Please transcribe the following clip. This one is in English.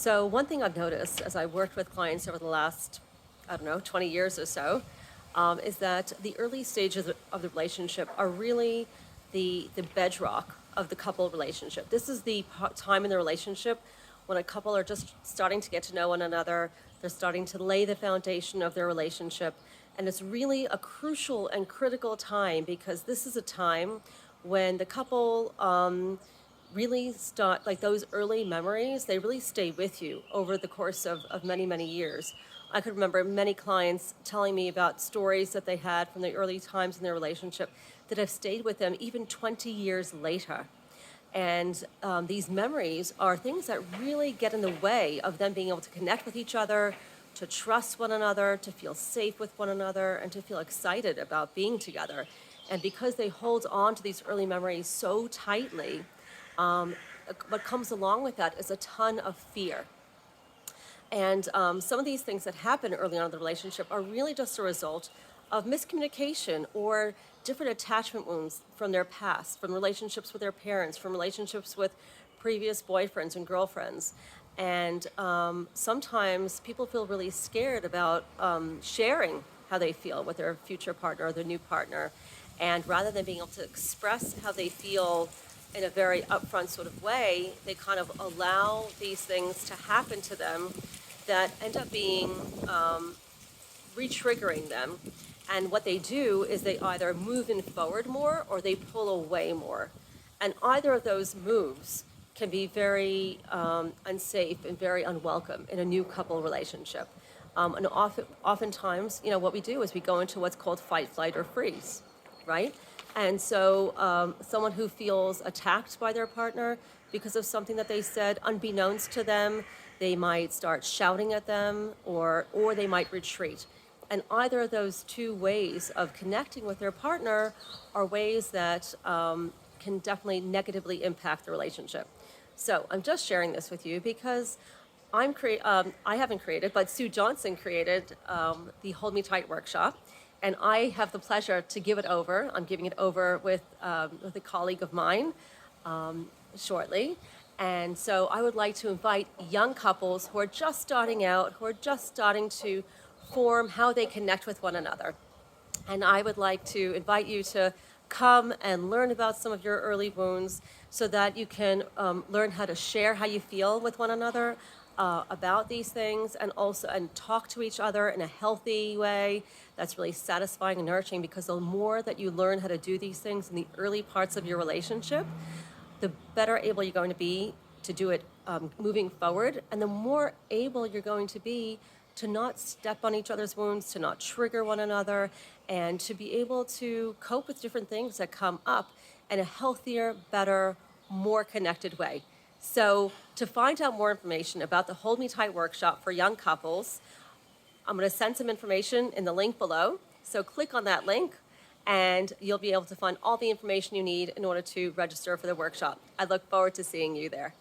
So one thing I've noticed as I worked with clients over the last, I don't know, 20 years or so, is that the early stages of the relationship are really the bedrock of the couple relationship. This is the time in the relationship when a couple are just starting to get to know one another. They're starting to lay the foundation of their relationship. And it's really a crucial and critical time because this is a time when the couple really start, like those early memories, they really stay with you over the course of many, many years. I could remember many clients telling me about stories that they had from the early times in their relationship that have stayed with them even 20 years later. And these memories are things that really get in the way of them being able to connect with each other, to trust one another, to feel safe with one another, and to feel excited about being together. And because they hold on to these early memories so tightly, um, what comes along with that is a ton of fear. And some of these things that happen early on in the relationship are really just a result of miscommunication or different attachment wounds from their past, from relationships with their parents, from relationships with previous boyfriends and girlfriends. And sometimes people feel really scared about sharing how they feel with their future partner or their new partner. And rather than being able to express how they feel in a very upfront sort of way, they kind of allow these things to happen to them that end up being re-triggering them. And what they do is they either move in forward more or they pull away more. And either of those moves can be very unsafe and very unwelcome in a new couple relationship. And oftentimes, what we do is we go into what's called fight, flight, or freeze, right? And so someone who feels attacked by their partner because of something that they said unbeknownst to them, they might start shouting at them or they might retreat. And either of those two ways of connecting with their partner are ways that can definitely negatively impact the relationship. So I'm just sharing this with you because I haven't created, but Sue Johnson created the Hold Me Tight workshop. And I have the pleasure to give it over. I'm giving it over with a colleague of mine shortly. And so I would like to invite young couples who are just starting out, who are just starting to form how they connect with one another. And I would like to invite you to come and learn about some of your early wounds so that you can learn how to share how you feel with one another about these things and talk to each other in a healthy way that's really satisfying and nurturing, because the more that you learn how to do these things in the early parts of your relationship, the better able you're going to be to do it moving forward, and the more able you're going to be to not step on each other's wounds, to not trigger one another, and to be able to cope with different things that come up in a healthier, better, more connected way. So to find out more information about the Hold Me Tight workshop for young couples, I'm going to send some information in the link below. So click on that link and you'll be able to find all the information you need in order to register for the workshop. I look forward to seeing you there.